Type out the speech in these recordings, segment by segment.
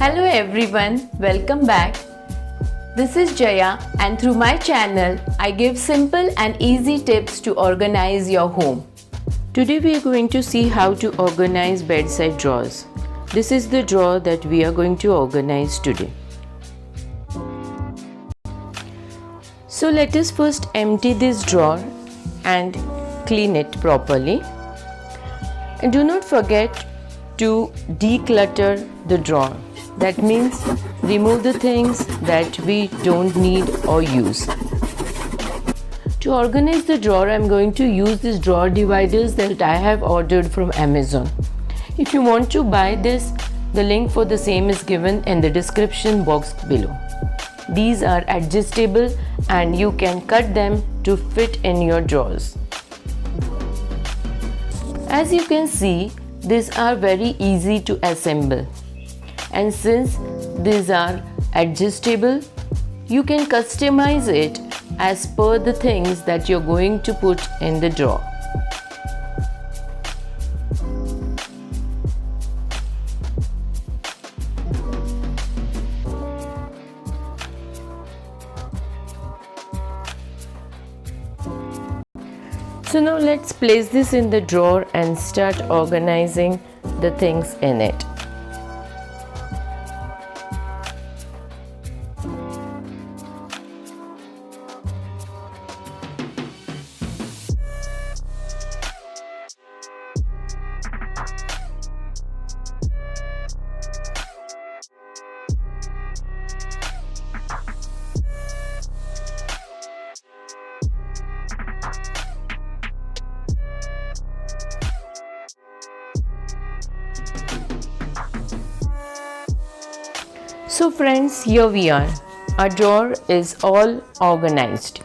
Hello everyone, welcome back. This is Jaya and through my channel, I give simple and easy tips to organize your home. Today we are going to see how to organize bedside drawers. This is the drawer that we are going to organize today. So let us first empty this drawer and clean it properly. And do not forget to declutter the drawer. That means remove the things that we don't need or use. To organize the drawer, I am going to use these drawer dividers that I have ordered from Amazon. If you want to buy this, the link for the same is given in the description box below. These are adjustable and you can cut them to fit in your drawers. As you can see, these are very easy to assemble. And since these are adjustable, you can customize it as per the things that you're going to put in the drawer. So now let's place this in the drawer and start organizing the things in it. So friends, here we are. Our drawer is all organized.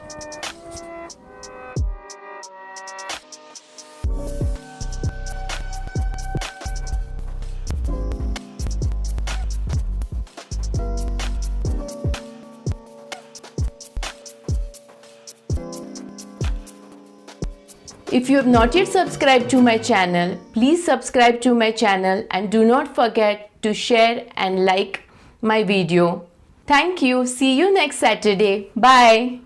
If you have not yet subscribed to my channel, please subscribe to my channel and do not forget to share and like my video. Thank you. See you next Saturday. Bye.